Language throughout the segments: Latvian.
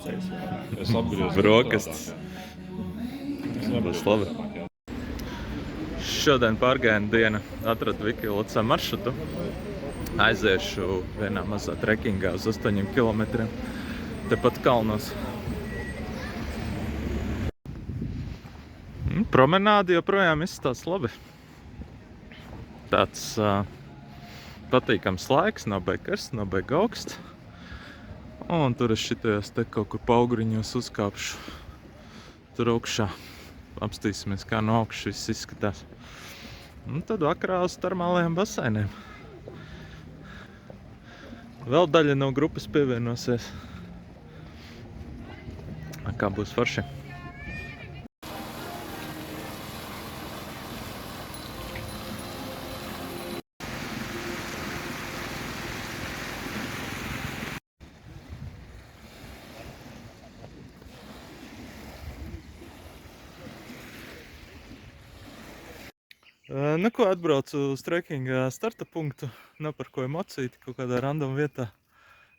Es apgriezu. Brokastis. Tas labi. Šodien pārgājiena diena. Atradu Viki Lucā maršrutu. Aiziešu vienā mazā trekingā uz 8 kilometriem. Tepat kalnos. Promenādi joprojām izskatās labi. Tāds patīkams laiks, nav baigi karsts, nav baigi augsts. Un tur es šitajos te kaut kur pauguriņos uzkāpšu tur augšā. Apstīsimies, kā no augšas viss izskatās. Un tad vakarā uz termālajiem baseiniem. Vēl daļa no grupas pievienosies. Kā būs forši. Nu ko, atbraucu uz trekkinga starta punktu, nopirkoju mocīti kaut kādā random vietā.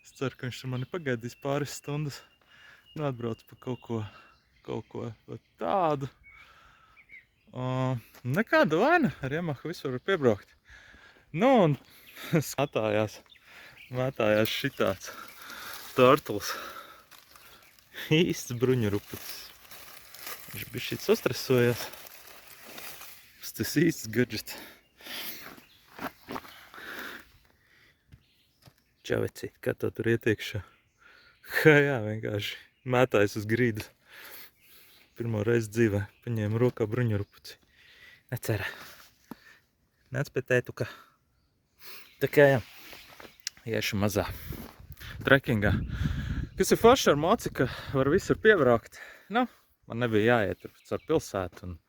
Es ceru, ka viņš ar mani pagaidīs pāris stundas. Nu, atbraucu pa kaut ko tādu. Nekāda vaina, ar Yamahu visu var piebraukt. Nu, un mētājās šitāds turtles. Īsts bruņurupucis. Viņš bišķīt sastresojās. Tas īsts gadžets. Čau, vecīt, kā to tur ietiekšā? Jā, vienkārši mētājas uz grīdas. Pirmo reizi dzīvē paņēma rokā bruņurupuci. Necera. Nec pie tētuka. Tā kā jā, iešu mazā trekingā. Kas ir forši ar moci, ka var visur piebraukt. Nu, man nebija jāiet tur caur pilsētu un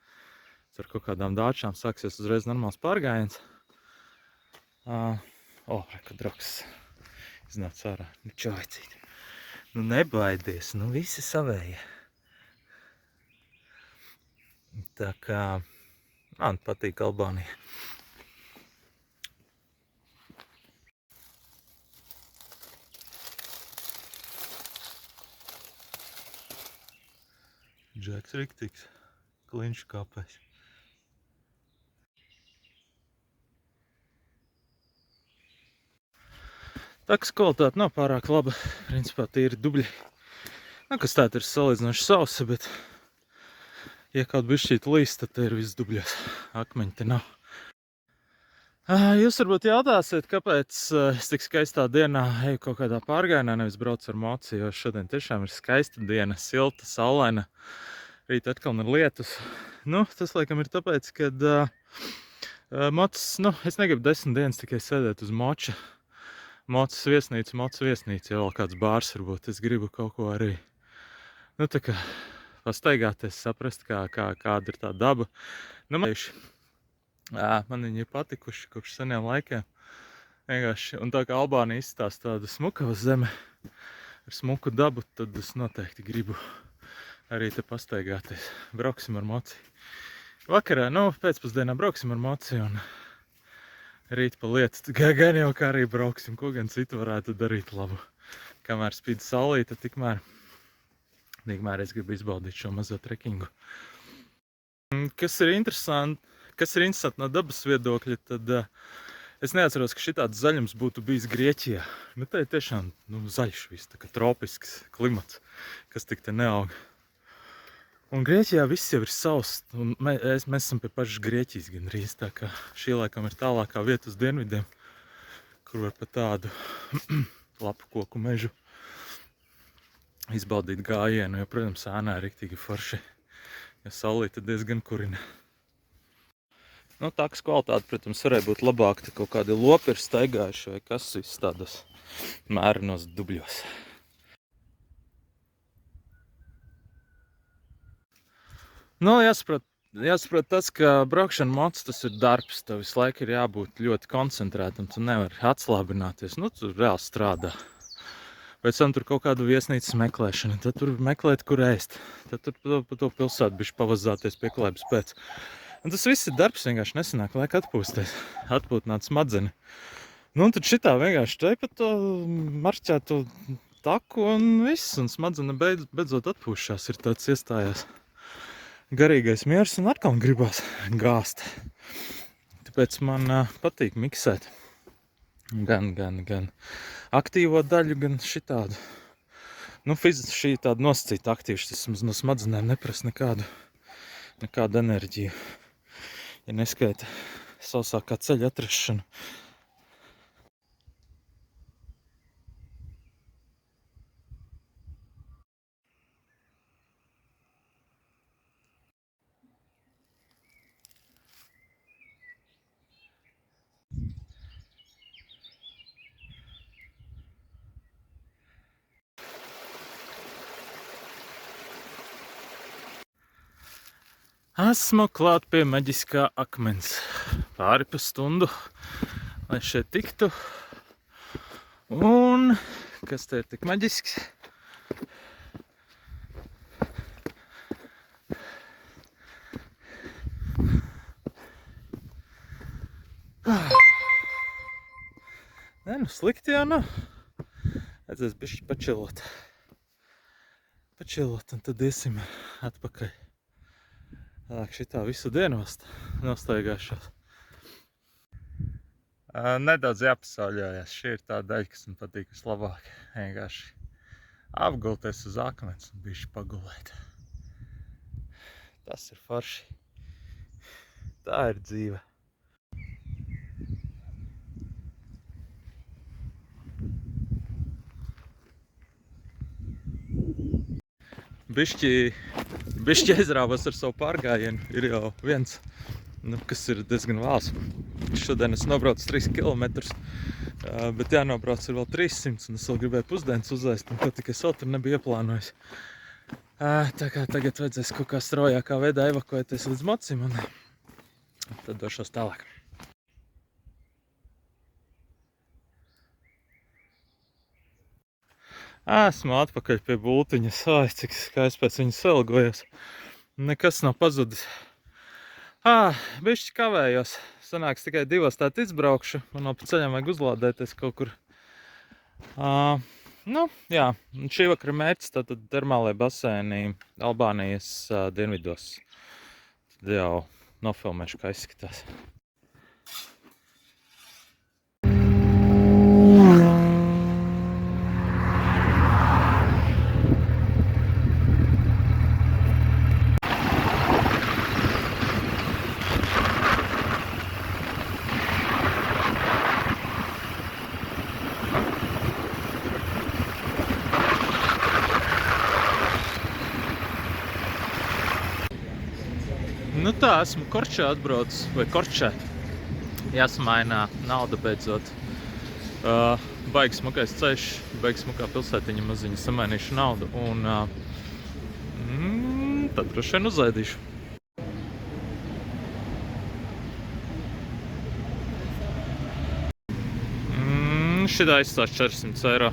ar kaut kādām dāčām sāksies uzreiz normāls pārgājiens. Reka draugs iznāc ārā. Nu, čovicīt. Nu, nebaidies. Nu, visi savējie. Tā kā man patīk Albānija. Džeks riktīgs. Kliņš kāpēs. Takas kvalitāte nav pārāk laba, principā tīri dubļi. Nu, kas tā ir salīdzinoši sausa, bet ja kaut bišķīt līst, tad te ir viss dubļos. Akmeņi te nav. Jūs varbūt jautāsiet, kāpēc es tik skaistā dienā eju kaut kādā pārgājienā, nevis braucu ar moci, jo šodien tiešām ir skaista diena, silta, saulaina. Rīt atkal ir lietus. Nu, tas laikam ir tāpēc, kad mocis, es negribu 10 dienas tikai sēdēt uz moča. Mocis viesnīca, ja vēl kāds bārs varbūt. Es gribu kaut ko arī, tā kā pastaigāties, saprast, kāda ir tā daba. Man viņi ir patikuši kopš seniem laikiem. Vienkārši, un tā kā Albānija izstāsta tāda smuka zeme ar smuku dabu, tad es noteikti gribu arī te pastaigāties. Brauksim ar moci. Vakarā, pēcpusdienā brauksim ar moci un rīt pa lietu. Gan jau kā arī brauksim, ko gan citu varētu darīt labu. Kamēr spīd saulīte, tikmēr es gribu izbaudīt šo mazo trekingu. Kas ir interesanti no dabas viedokļa, tad es neatceros, ka šitāds zaļums būtu bijis Grieķijā. Tā ir tiešām zaļš viss, tā kā tropisks klimats, kas tik te neaug. Un Grieķijā viss jau ir sauss, un mēs esam pie pašas Grieķijas gandrīz, tā kā šī laikam ir tālākā vieta uz dienvidiem, kur var pa tādu lapu koku mežu izbaudīt gājienu, jo, protams, ēnā ir riktīgi forši, jo saulīte diezgan kurina. Takas kvalitāte, protams, varēja būt labāka, kaut kādi lopi ir staigājuši vai kas viss tādos mērenos dubļos. Jāsaprot tas, ka braukšana moci, tas ir darbs, tev visu laiku ir jābūt ļoti koncentrētam, tu nevari atslābināties, tu reāli strādā. Pēc tam tur kaut kādu viesnīcas meklēšana, tad tur meklēt, kur ēst, tad tur pa to pilsētu bišķi pavazāties pieklājības pēc. Un tas viss ir darbs, vienkārši nesanāk laika atpūsties, atpūtināt smadzeni. Un tad šitā vienkārši te pa to marķēto taku un viss, un smadzenes beidzot atpūšās, ir tāds iestājās garīgais miers un atkal gribās gāzt. Tāpēc man patīk miksēt gan aktīvo daļu, gan šitādu. Nu, šī tāda nosacīta aktīva, tas no smadzenēm neprasa nekādu enerģiju. Ja neskaita sausākā ceļa atrašanu. Esmu klāt pie maģiskā akmens. Pāri pa stundu, lai šeit tiktu. Un kas te ir tik maģisks? Nē, nu slikti jau nav. Vajadzēs bišķi pačilot. Pačilot, un tad iesim atpakaļ. Tālāk šitā visu dienu nostaigāšos. Nedaudz jāpasauļojās. Šī ir tā daļa, kas man patīk vislabāk. Vienkārši apgulties uz akmens un bišķi pagulēt. Tas ir forši. Tā ir dzīve. Bišķi aizrāvos ar savu pārgājienu. Ir jau viens, kas ir diezgan vēls. Šodien es nobraucu 3 kilometrus, bet jānobrauc ir vēl 300, un es vēl gribēju pusdienas uzēst, un ko tikai es vēl tur nebiju ieplānojis. Tā kā tagad vajadzēs kaut kā straujākā veidā evakuēties līdz mocim, un tad došos tālāk. Esmu atpakaļ pie bultiņas. Ai, cik skaisti pēc viņas ilgojos. Nekas nav pazudis. Bišķi kavējos. Sanāks tikai 2 tāt izbraukšu. Man vēl pa ceļam vajag uzlādēties kaut kur. Nu, jā. Šī vakara mērķis tātad termālai baseini Albānijas dienvidos. Tad jau nofilmēšu, kā izskatās. Nu tā, esmu Korčā atbraucis, vai Korčā. Jāsamainā nauda beidzot. Baigi smukais ceļš, baigi smukā pilsētiņa maziņa, samainīšu naudu un tad droši vien uzlaidīšu. Šitā izstās 400 eiro.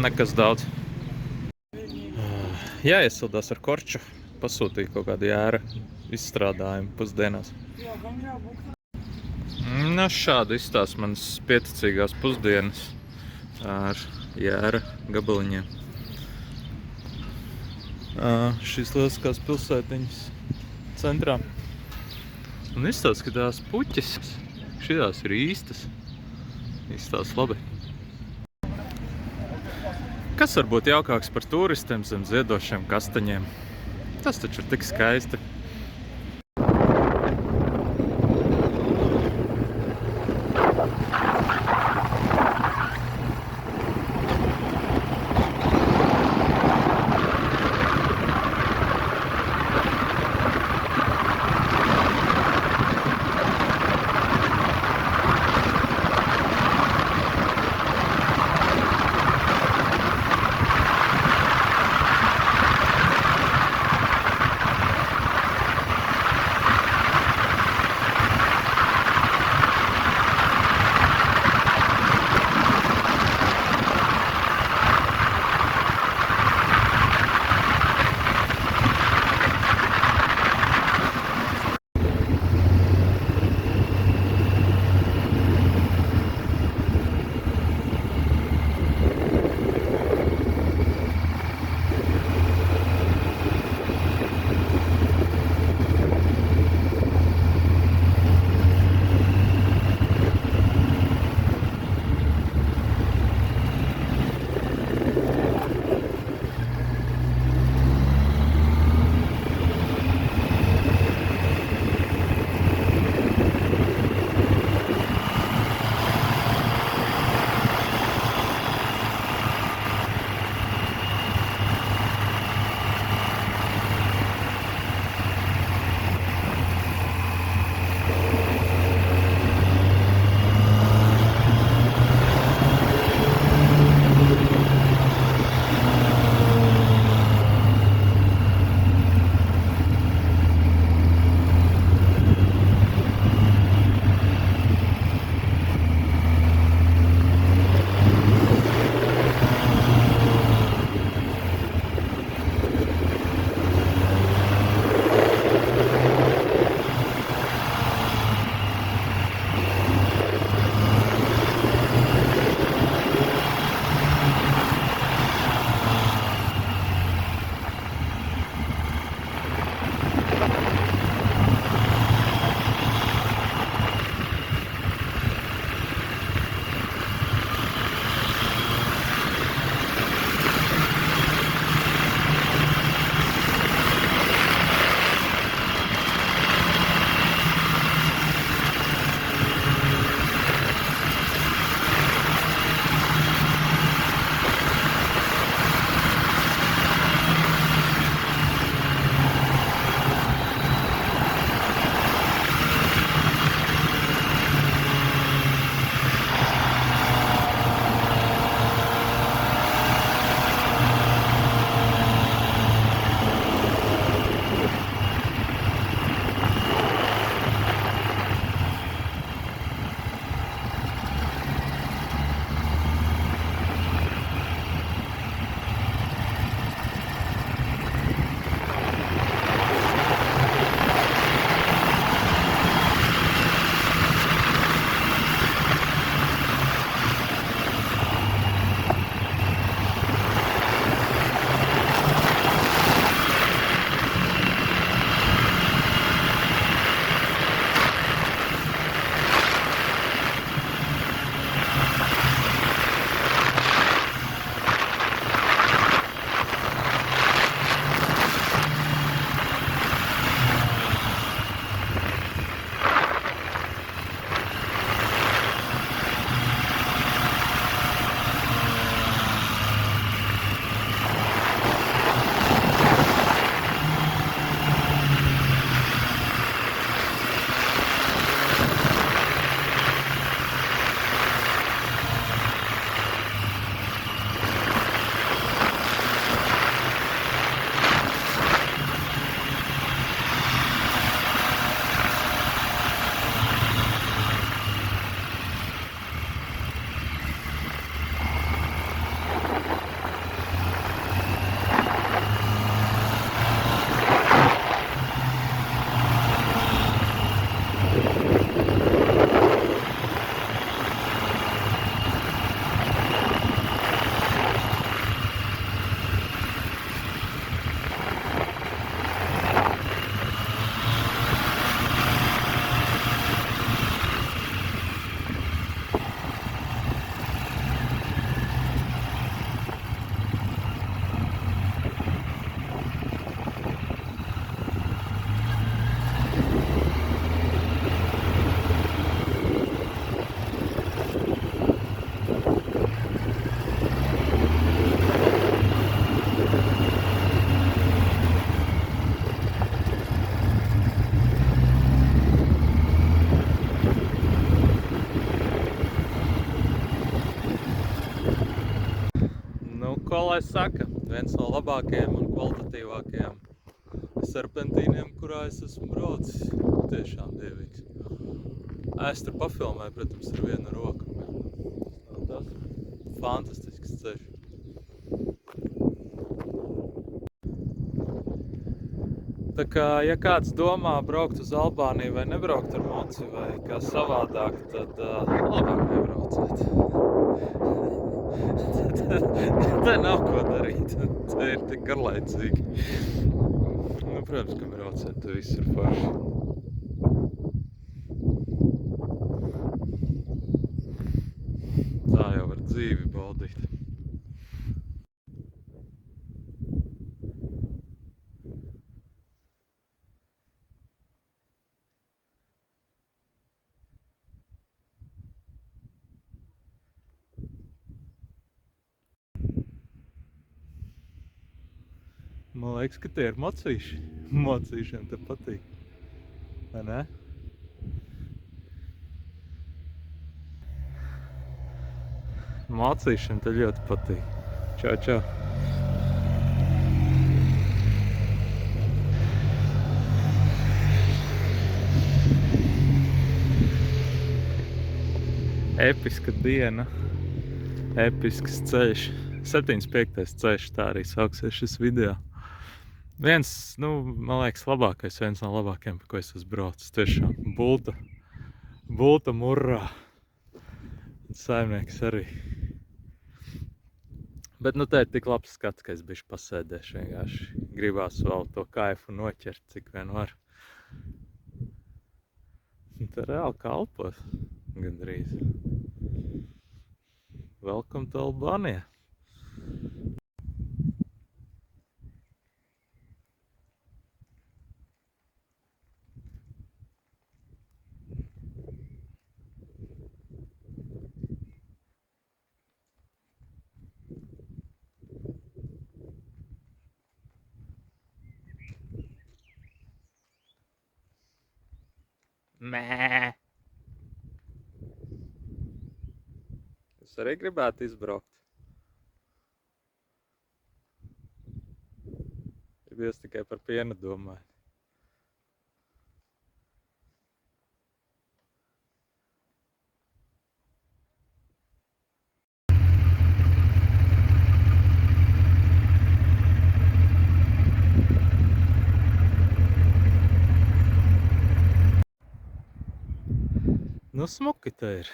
Nekas daudz. Jāiesildās ar Korču. Pasūtīju kaut kādu jēra izstrādājumu pusdienās. Nu, šādi izstās manas pieticīgās pusdienas ar jēra gabaliņiem. Šīs lieliskās pilsētiņas centrā. Un izstās, ka tās puķis, šitās ir īstas. Izstās labi. Kas var būt jaukāks par turistiem zem ziedošiem kastaņiem? Tas taču ir tik skaisti. lai saka, viens no labākajiem un kvalitatīvākajiem serpentīniem, kurā es esmu braucis. Tiešām dievīgs. Es tur pafilmēju, protams, ar vienu roku. Tas fantastisks ceļš. Tā kā, ja kāds domā braukt uz Albāniju vai nebraukt ar moci vai kā savādāk, tad labāk nebrauciet. Te nav ko darīt, te ir tik garlaicīgi. Nu, protams, ka brauciet, te viss ir forši. Tā jau var dzīvi baudīt. Man liekas, ka tie ir mocīši. Mocīšiem te patīk. Vai ne? Mocīšiem te ļoti patīk. Čau, čau. Episka diena. Episks ceļš. 75. ceļš, tā arī sauksies šis video. Viens, man liekas, viens no labākajiem, pa ko es esmu braucis. Tiešām bulta murrā. Un saimnieks arī. Bet te ir tik labs skats, ka es bišķi pasēdēšu vienkārši. Gribās vēl to kaifu noķert, cik vien var. Un te reāli kalpos. Gandrīz. Welcome to Albānija. Mē. Es arī gribētu izbraukt. Es tikai par pienu domāju. Smuki te ir.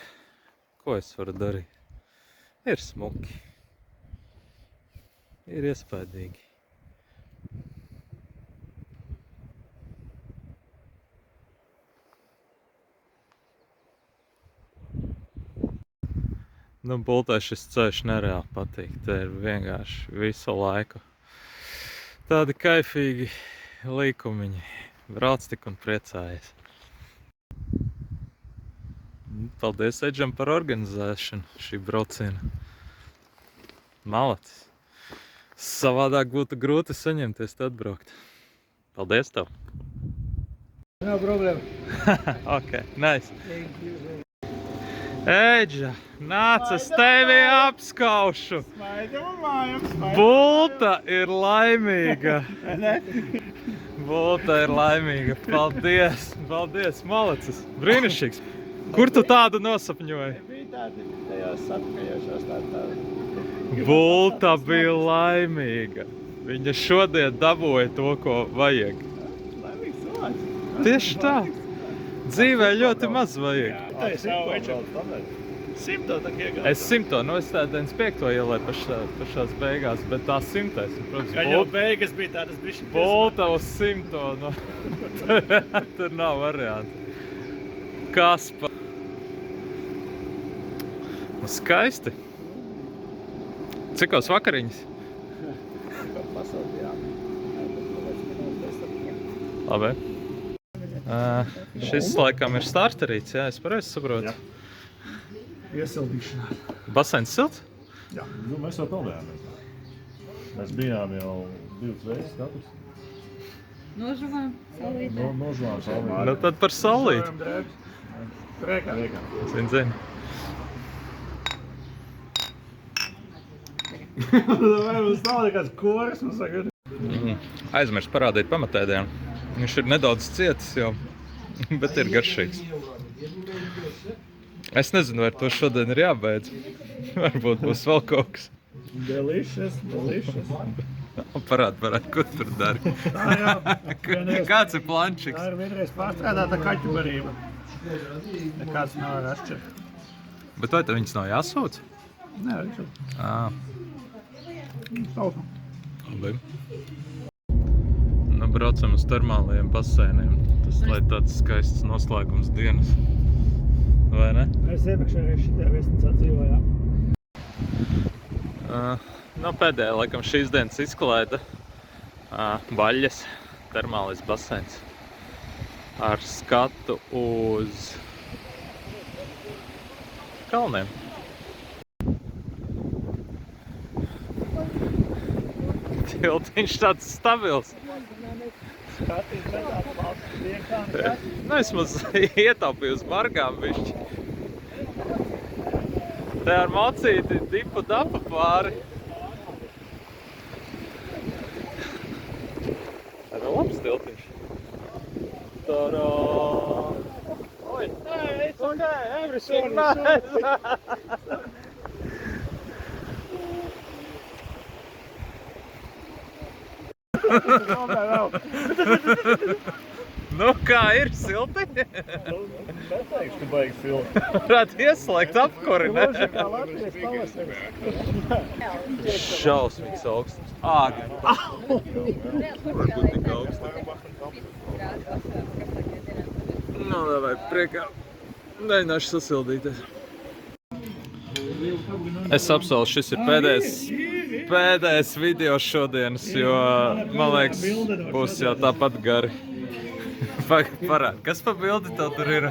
Ko es varu darīt? Ir smuki. Ir iespaidīgi. Bultai šis ceļš nereāli patīk. Te ir vienkārši visu laiku tādi kaifīgi līkumiņi. Brauc tik un priecājies. Paldies Edžam par organizēšanu šī brauciena. Malacis. Savādāk būtu grūti saņemties te atbraukt. Paldies tev. No problem. Ok, nice. Edža, nāc, es tevi apskaušu. Bulta ir laimīga. Bulta ir laimīga. Paldies, paldies, malacis. Brīnišķīgs. Kur tu tādu nosapņoji? Bija tādi tajos sapņojošos tādi. Bulta bija laimīga. Viņa šodien dabūja to, ko vajag. Laimīgs cilvēks. Tieši tā. Dzīvē ļoti maz vajag. Tā ir 100 tā iegādā. Es 100, es tā 95 ielēju pašās beigās, bet tā 100, protams, Gan jau beigas bija tādas bišķi. Bulta uz 100, tur nav varianti. Kaspa. Skaisti. Cikos vakariņas? Labi. Šis laikam ir starterīts, jā, es pareizi saprotu? Jā. Iesildīšanā. Baseins silts? Jā, mēs jau peldējāmies. Mēs bijām jau 2 reizes katrs. Nožuvām saulītē. Nožuvām saulītē. Tad par saulīti. Priekā. Zini. Vai mums nav nekāds koris, mums saka, Aizmirst parādīt pamatēdienu. Viņš ir nedaudz cietis jau, bet ir garšīgs. Es nezinu, vai ar to šodien ir jābeidz. Varbūt būs vēl kaut kas. delicious. Parād, ko tur dari. Tā jā. Kāds ir plančiks? Tā ir vienreiz pārstrādāta kaķu barība. Nekāds nevar atšķirt. Bet vai te viņas nav jāsūc? Nē, viņš ir Ā, tausam. labi. Nu, braucam uz termālajiem basēniem. Tas, lai tāds skaists noslēgums dienas. Vai ne? Mēs iepriekšējā šitajā viesnīcā dzīvojām. Nu, pēdējā, laikam, šīs dienas izklaide Vaļas termālais basēns ar skatu uz kalniem. Tiltiņš tāds stabils. Skatīt, redzēt, valsts priekšā nekas. Nu, vismaz ietaupīju uz margām bišķi. Te ar mocīti dipu dapa pāri. Tā ir labs tiltiņš. Tarā! Oi, it's okay, everything nice! Nu, kā ir silti? Neteikšu, ka baigi silti. Varētu ieslēgt apkuri, ne? Gluži kā Latvijas pavasaris. Šausmīgs augstums. Āgi! Varbūt tik augstums. Nu, davai, priekā. Mēģināšu sasildīties. Es apsolu, šis ir pēdējais video šodienas, jo, man liekas, būs jau tāpat gari. Parād, kas pa bildi tev tur ir?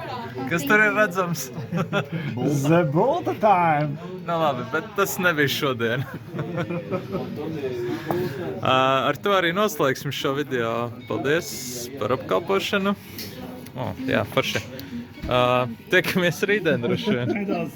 Kas tur ir redzams? The Bolta time! Nu labi, bet tas nebija šodien. Ar to arī noslēgsim šo video. Paldies par apkalpošanu. Jā, forši. Tiekamies rītdien droši vien. Nedaudz.